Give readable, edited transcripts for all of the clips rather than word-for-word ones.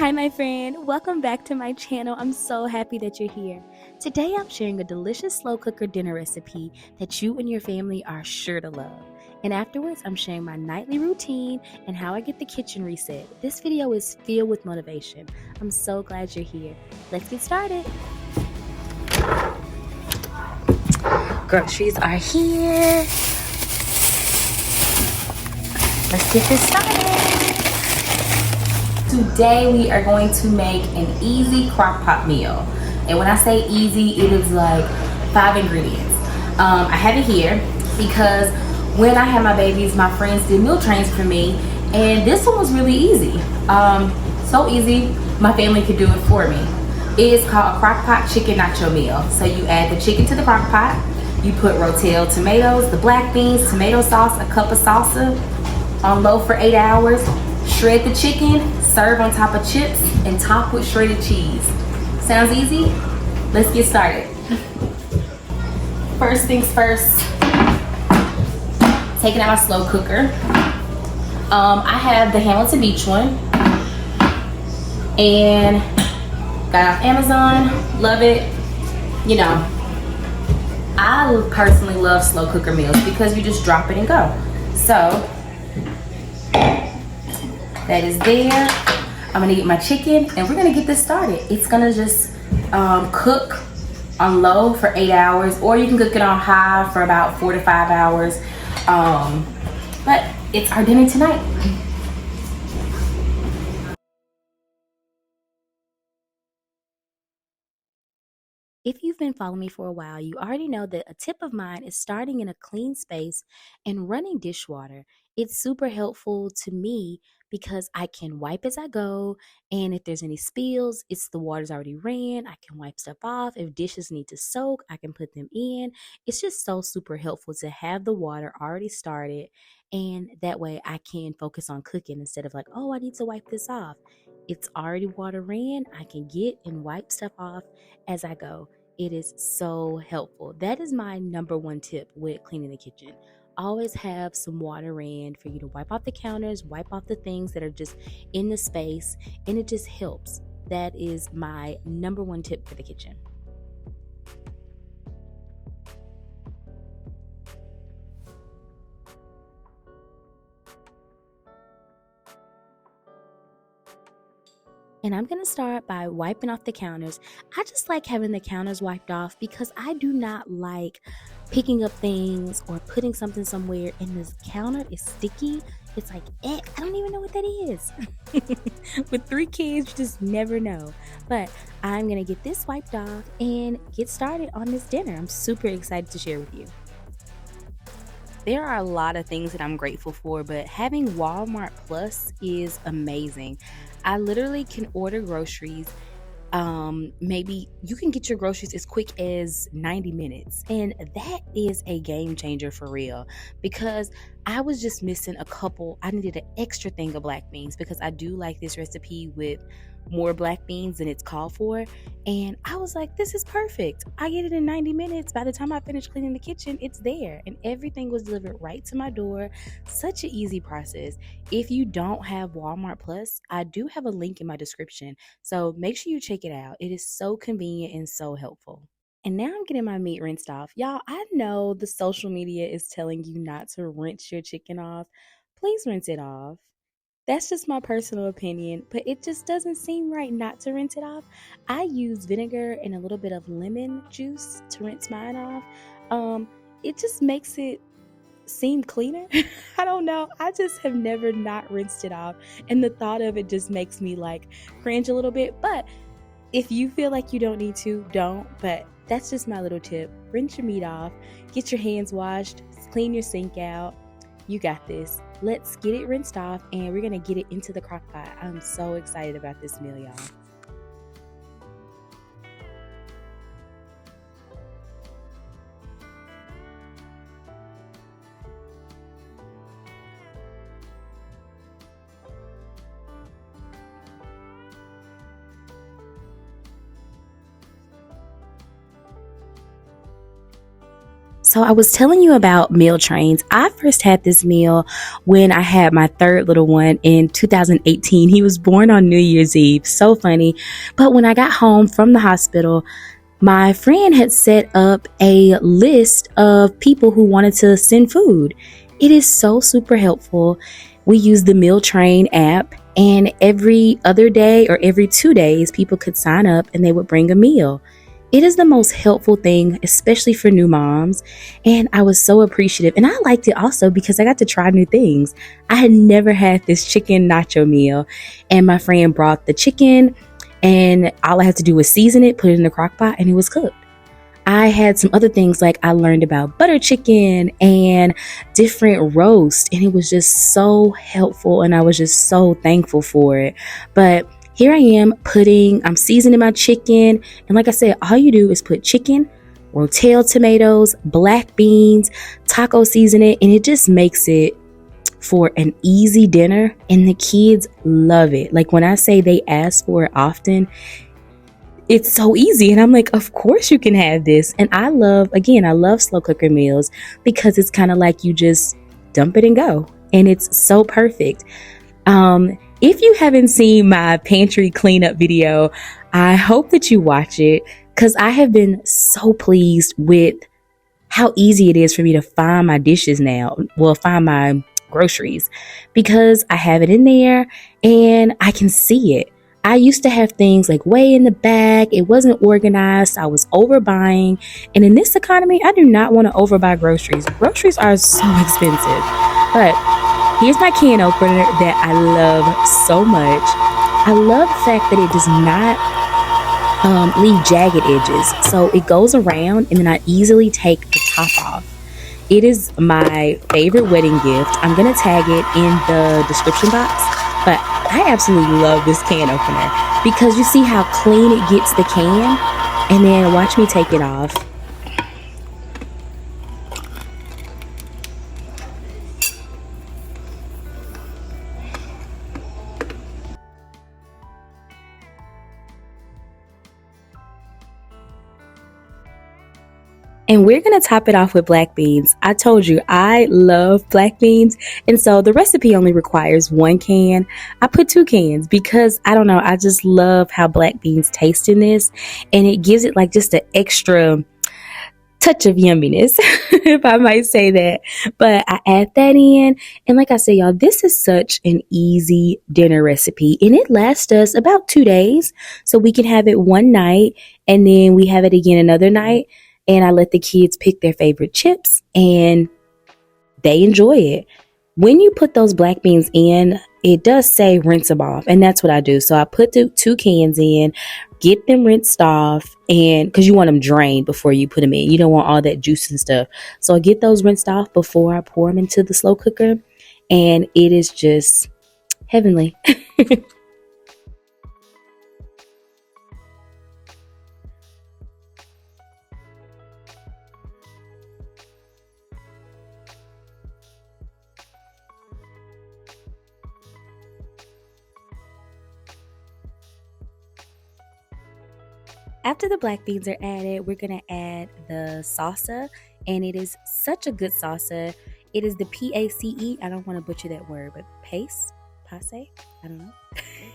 Hi, my friend. Welcome back to my channel. I'm so happy that you're here. Today, I'm sharing a delicious slow cooker dinner recipe that you and your family are sure to love. And afterwards, I'm sharing my nightly routine and how I get the kitchen reset. This video is filled with motivation. I'm so glad you're here. Let's get started. Groceries are here. Let's get this started. Today we are going to make an easy crock pot meal. And when I say easy, it is like 5 ingredients. I have it here because when I had my babies, my friends did meal trains for me, and this one was really easy. So easy, my family could do it for me. It is called a crock pot chicken nacho meal. So you add the chicken to the crock pot, you put rotel tomatoes, the black beans, tomato sauce, a cup of salsa on low for 8 hours. Shred the chicken, serve on top of chips, and top with shredded cheese. Sounds easy? Let's get started. First things first, taking out my slow cooker. I have the Hamilton Beach one, and got off Amazon, love it. You know, I personally love slow cooker meals because you just drop it and go. So, that is there. I'm gonna get my chicken and we're gonna get this started. It's gonna just cook on low for 8 hours, or you can cook it on high for about 4 to 5 hours. But it's our dinner tonight. If you've been following me for a while, you already know that a tip of mine is starting in a clean space and running dishwater. It's super helpful to me because I can wipe as I go, and if there's any spills, it's the water's already ran. I can wipe stuff off. If dishes need to soak, I can put them in. It's just so super helpful to have the water already started, and that way I can focus on cooking instead of like, oh, I need to wipe this off. It's already water ran. I can get and wipe stuff off as I go. It is so helpful. That is my number one tip with cleaning the kitchen. Always have some water ran for you to wipe off the counters, wipe off the things that are just in the space, and it just helps. That is my number one tip for the kitchen. And I'm going to start by wiping off the counters. I just like having the counters wiped off because I do not like picking up things or putting something somewhere and this counter is sticky. It's like, I don't even know what that is. With 3 kids, you just never know. But I'm going to get this wiped off and get started on this dinner. I'm super excited to share with you. There are a lot of things that I'm grateful for, but having Walmart Plus is amazing. I literally can order groceries. Maybe you can get your groceries as quick as 90 minutes. And that is a game changer for real, because I was just missing a couple. I needed an extra thing of black beans because I do like this recipe with more black beans than it's called for. And I was like, this is perfect. I get it in 90 minutes. By the time I finish cleaning the kitchen, it's there. And everything was delivered right to my door. Such an easy process. If you don't have Walmart Plus, I do have a link in my description. So make sure you check it out. It is so convenient and so helpful. And now I'm getting my meat rinsed off. Y'all, I know the social media is telling you not to rinse your chicken off. Please rinse it off. That's just my personal opinion, but it just doesn't seem right not to rinse it off. I use vinegar and a little bit of lemon juice to rinse mine off. It just makes it seem cleaner. I don't know. I just have never not rinsed it off, and the thought of it just makes me like cringe a little bit. But if you feel like you don't need to, don't. But that's just my little tip. Rinse your meat off, get your hands washed, clean your sink out. You got this. Let's get it rinsed off, and we're gonna get it into the crock pot. I'm so excited about this meal, y'all. So I was telling you about meal trains. I first had this meal when I had my third little one in 2018. He was born on New Year's Eve. So funny. But when I got home from the hospital, my friend had set up a list of people who wanted to send food. It is so super helpful. We use the Meal Train app, and every other day or every 2 days, people could sign up and they would bring a meal. It is the most helpful thing, especially for new moms. And I was so appreciative. And I liked it also because I got to try new things. I had never had this chicken nacho meal, and my friend brought the chicken, and all I had to do was season it, put it in the crock pot, and it was cooked. I had some other things, like I learned about butter chicken and different roast, and it was just so helpful, and I was just so thankful for it. But here I am I'm seasoning my chicken, and like I said, all you do is put chicken, rotel tomatoes, black beans, taco seasoning, and it just makes it for an easy dinner, and the kids love it. Like when I say they ask for it often, it's so easy, and I'm like, of course you can have this. And I love slow cooker meals because it's kind of like you just dump it and go, and it's so perfect. If you haven't seen my pantry cleanup video, I hope that you watch it, because I have been so pleased with how easy it is for me to find my dishes now. Well, find my groceries, because I have it in there and I can see it. I used to have things like way in the back. It wasn't organized. I was overbuying. And in this economy, I do not want to overbuy groceries. Groceries are so expensive. But here's my can opener that I love so much. I love the fact that it does not leave jagged edges. So it goes around, and then I easily take the top off. It is my favorite wedding gift. I'm going to tag it in the description box. But I absolutely love this can opener because you see how clean it gets the can, and then watch me take it off. And we're going to top it off with black beans. I told you I love black beans. And so the recipe only requires 1 can. I put 2 cans because I don't know, I just love how black beans taste in this. And it gives it like just an extra touch of yumminess, if I might say that. But I add that in. And like I said, y'all, this is such an easy dinner recipe. And it lasts us about 2 days. So we can have it one night, and then we have it again another night. And I let the kids pick their favorite chips, and they enjoy it. When you put those black beans in, it does say rinse them off, and that's what I do. So I put the 2 cans in, get them rinsed off, and because you want them drained before you put them in. You don't want all that juice and stuff. So I get those rinsed off before I pour them into the slow cooker, and it is just heavenly. After the black beans are added, we're going to add the salsa, and it is such a good salsa. It is the PACE. I don't want to butcher that word, but pace, I don't know.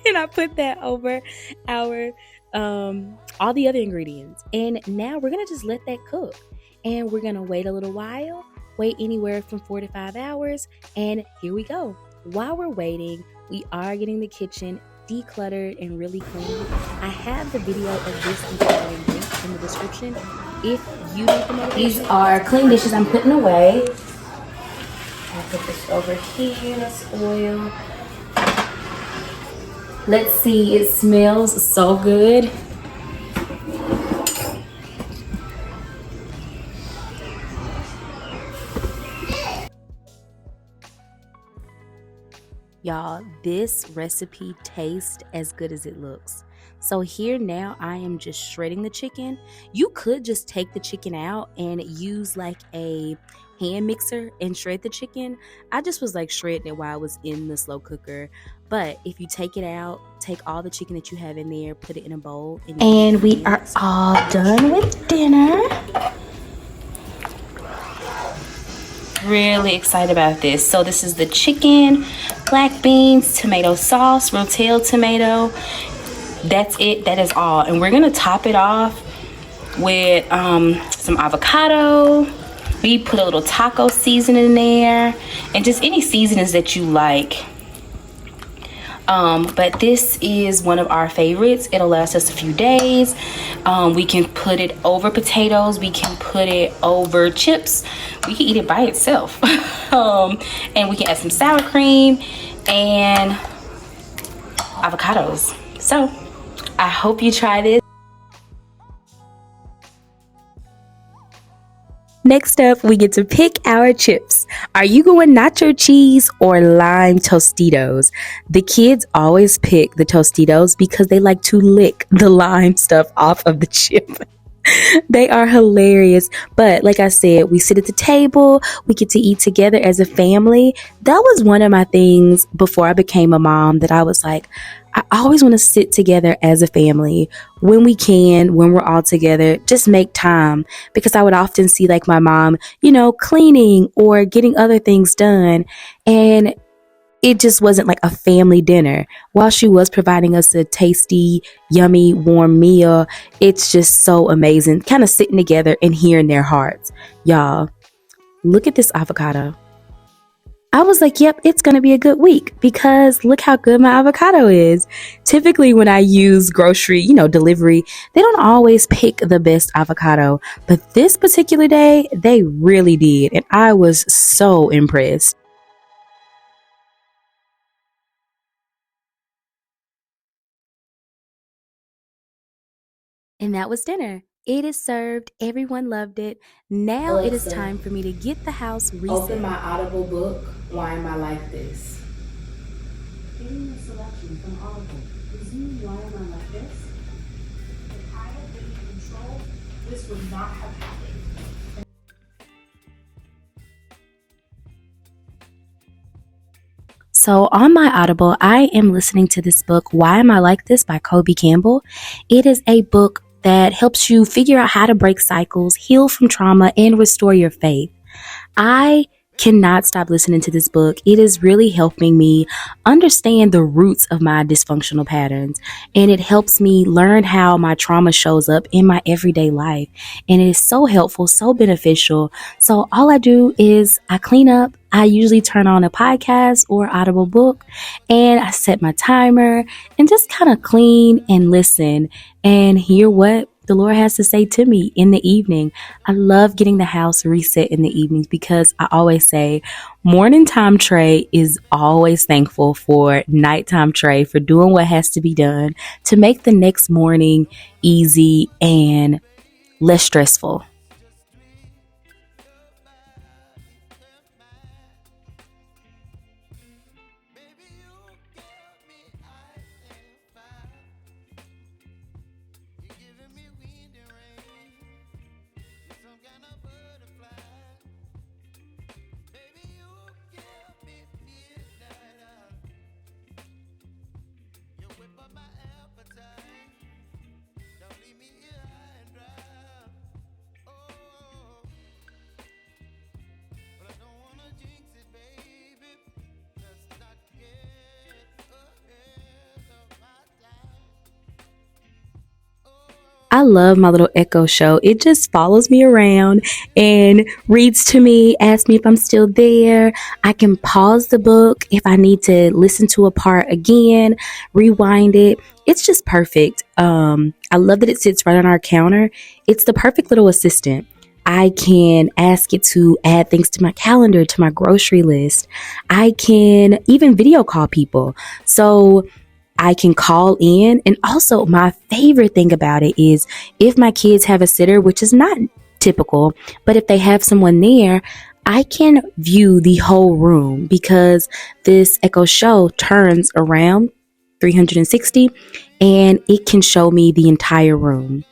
And I put that over our all the other ingredients. And now we're going to just let that cook. And we're going to wait a little while, wait anywhere from 4 to 5 hours, and here we go. While we're waiting, we are getting the kitchen decluttered and really clean. I have the video of this decluttering link in the description if you need the motivation. These are clean dishes I'm putting away. I'll put this over here. Let's oil. Let's see, it smells so good. Y'all, this recipe tastes as good as it looks. So here now I am just shredding the chicken. You could just take the chicken out and use like a hand mixer and shred the chicken. I just was like shredding it while I was in the slow cooker. But if you take it out, take all the chicken that you have in there, put it in a bowl. And we are all done with dinner. Really excited about this. So this is the chicken, black beans, tomato sauce, rotel tomato. That's it. That is all. And we're gonna top it off with some avocado. We put a little taco seasoning in there, and just any seasonings that you like. But this is one of our favorites. It'll last us a few days. We can put it over potatoes. We can put it over chips. We can eat it by itself. And we can add some sour cream and avocados. So I hope you try this. Next up, we get to pick our chips. Are you going nacho cheese or lime Tostitos? The kids always pick the Tostitos because they like to lick the lime stuff off of the chip. They are hilarious. But like I said, we sit at the table, we get to eat together as a family. That was one of my things before I became a mom, that I was like, I always want to sit together as a family when we can, when we're all together, just make time, because I would often see like my mom, cleaning or getting other things done. And it just wasn't like a family dinner. While she was providing us a tasty, yummy, warm meal, it's just so amazing kind of sitting together and hearing their hearts. Y'all, look at this avocado. I was like, yep, it's going to be a good week because look how good my avocado is. Typically when I use grocery, delivery, they don't always pick the best avocado. But this particular day, they really did. And I was so impressed. And that was dinner. It is served. Everyone loved it. Now Alexa, it is time for me to get the house reset. Open my Audible book. Why am I like this? Getting the selection from Audible. Resume Why Am I Like This? If I had been in control, this would not have happened. So on my Audible, I am listening to this book, Why Am I Like This by Kobe Campbell. It is a book that helps you figure out how to break cycles, heal from trauma, and restore your faith. I cannot stop listening to this book. It is really helping me understand the roots of my dysfunctional patterns, and it helps me learn how my trauma shows up in my everyday life. And it is so helpful, so beneficial. So all I do is I clean up. I usually turn on a podcast or Audible book, and I set my timer and just kind of clean and listen and hear what the Lord has to say to me in the evening. I love getting the house reset in the evenings because I always say morning time Trey is always thankful for nighttime Trey for doing what has to be done to make the next morning easy and less stressful. I love my little Echo Show. It just follows me around and reads to me, asks me if I'm still there. I can pause the book if I need to listen to a part again, rewind it. It's just perfect. I love that it sits right on our counter. It's the perfect little assistant. I can ask it to add things to my calendar, to my grocery list. I can even video call people. So I can call in. And also my favorite thing about it is if my kids have a sitter, which is not typical, but if they have someone there, I can view the whole room because this Echo Show turns around 360 and it can show me the entire room.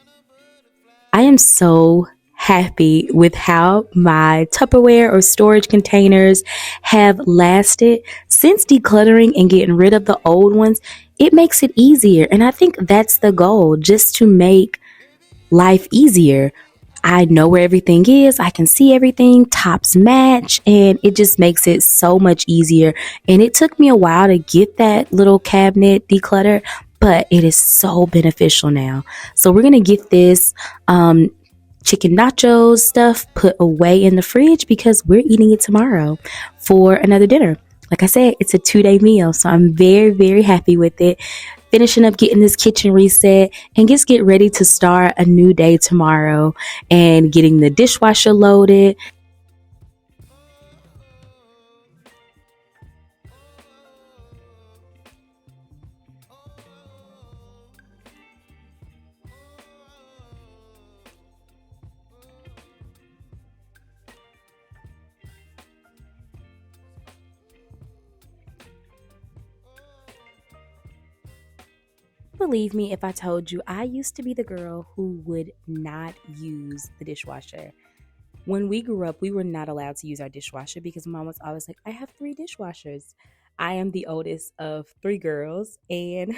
I am so happy with how my Tupperware or storage containers have lasted since decluttering and getting rid of the old ones. It makes it easier. And I think that's the goal, just to make life easier. I know where everything is. I can see everything, tops match, and it just makes it so much easier. And it took me a while to get that little cabinet decluttered, but it is so beneficial now. So we're going to get this chicken nachos stuff put away in the fridge because we're eating it tomorrow for another dinner. Like I said, it's a 2-day meal, so I'm very, very happy with it. Finishing up getting this kitchen reset and just get ready to start a new day tomorrow and getting the dishwasher loaded. Believe me if I told you I used to be the girl who would not use the dishwasher. When we grew up, we were not allowed to use our dishwasher because mom was always like, I have 3 dishwashers. I am the oldest of 3 girls, and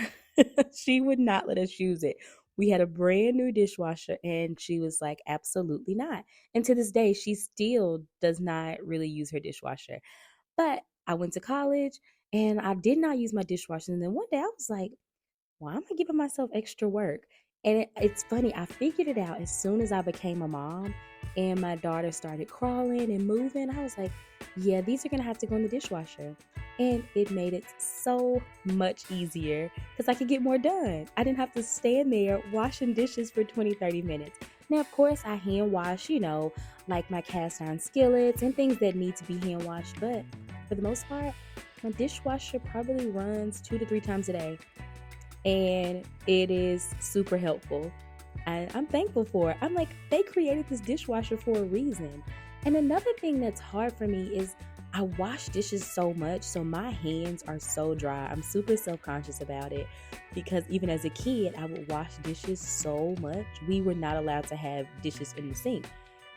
she would not let us use it. We had a brand new dishwasher, and she was like, absolutely not. And to this day, she still does not really use her dishwasher. But I went to college and I did not use my dishwasher. And then one day I was like, why am I giving myself extra work? And it's funny, I figured it out as soon as I became a mom and my daughter started crawling and moving. I was like, yeah, these are going to have to go in the dishwasher. And it made it so much easier because I could get more done. I didn't have to stand there washing dishes for 20, 30 minutes. Now, of course, I hand wash, like my cast iron skillets and things that need to be hand washed. But for the most part, my dishwasher probably runs 2 to 3 times a day, and it is super helpful. And I'm thankful for it. I'm like, they created this dishwasher for a reason. And another thing that's hard for me is I wash dishes so much, so my hands are so dry. I'm super self-conscious about it because even as a kid, I would wash dishes so much. We were not allowed to have dishes in the sink.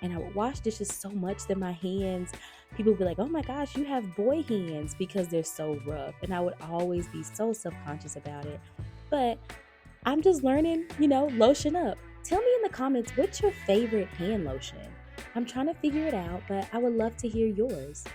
And I would wash dishes so much that my hands, people would be like, oh my gosh, you have boy hands because they're so rough. And I would always be so self-conscious about it. But I'm just learning, lotion up. Tell me in the comments, what's your favorite hand lotion? I'm trying to figure it out, but I would love to hear yours.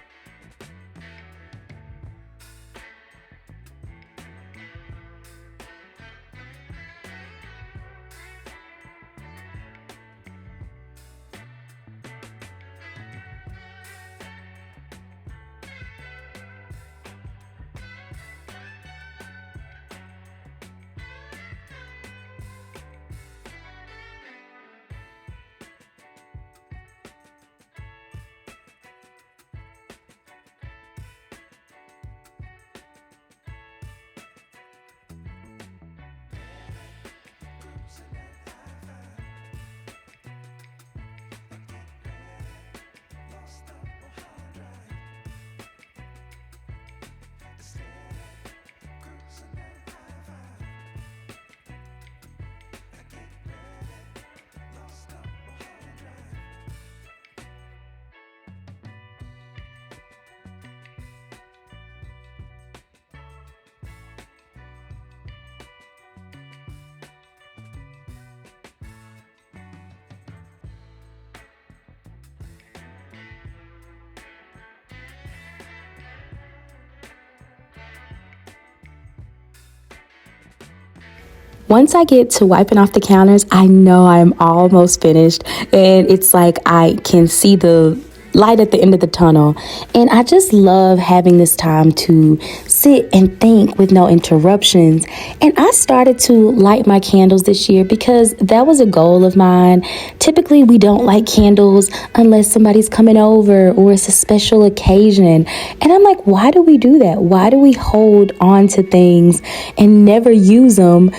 Once I get to wiping off the counters, I know I'm almost finished. And it's like I can see the light at the end of the tunnel. And I just love having this time to sit and think with no interruptions. And I started to light my candles this year because that was a goal of mine. Typically, we don't light candles unless somebody's coming over or it's a special occasion. And I'm like, why do we do that? Why do we hold on to things and never use them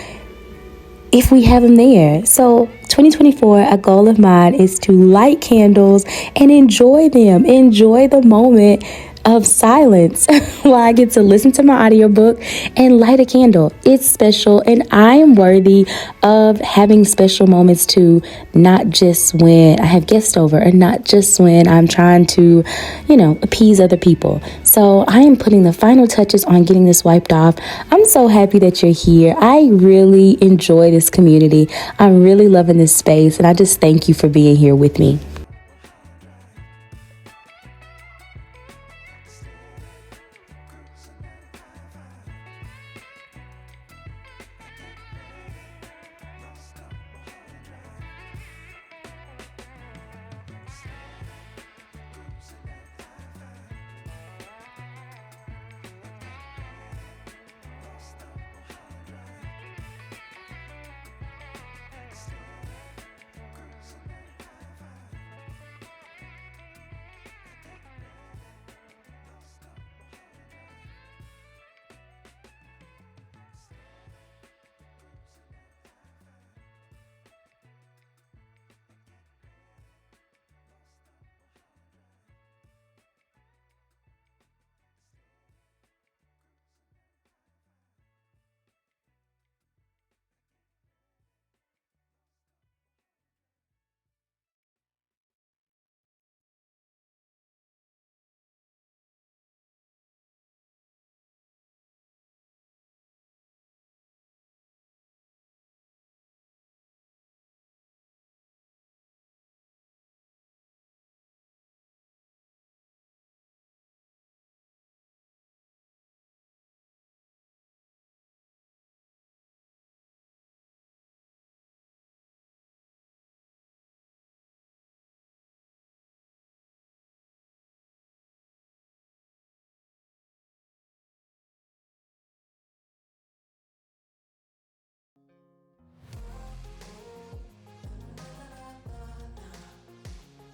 if we have them there? So 2024, a goal of mine is to light candles and enjoy them, enjoy the moment of silence while I get to listen to my audiobook and light a candle. It's special, and I am worthy of having special moments too, not just when I have guests over and not just when I'm trying to, appease other people. So I am putting the final touches on getting this wiped off. I'm so happy that you're here. I really enjoy this community. I'm really loving this space, and I just thank you for being here with me.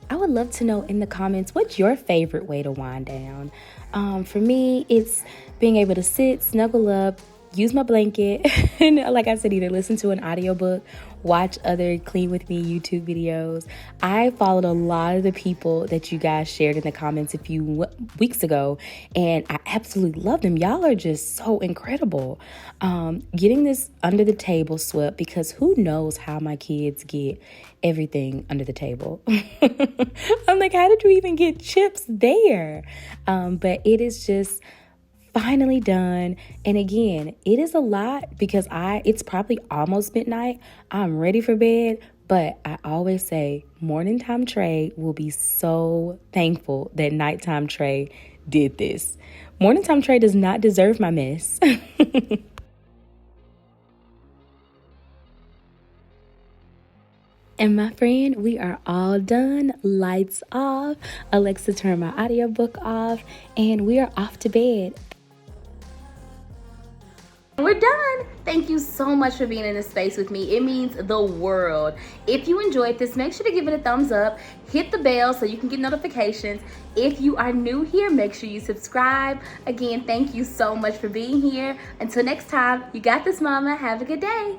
I would love to know in the comments what's your favorite way to wind down. For me, it's being able to sit, snuggle up, use my blanket, and like I said, either listen to an audiobook, watch other clean with me YouTube videos. I followed a lot of the people that you guys shared in the comments a few weeks ago, and I absolutely love them. Y'all are just so incredible. Getting this under the table swept, because who knows how my kids get everything under the table. I'm like, how did you even get chips there? But it is just finally done. And again, it is a lot because it's probably almost midnight. I'm ready for bed, but I always say morning time Trey will be so thankful that nighttime Trey did this. Morning time Trey does not deserve my mess. And my friend, we are all done. Lights off. Alexa turned my audiobook off, and we are off to bed. We're done. Thank you so much for being in this space with me. It means the world. If you enjoyed this, make sure to give it a thumbs up. Hit the bell so you can get notifications. If you are new here, make sure you subscribe. Again, thank you so much for being here. Until next time, you got this, mama. Have a good day.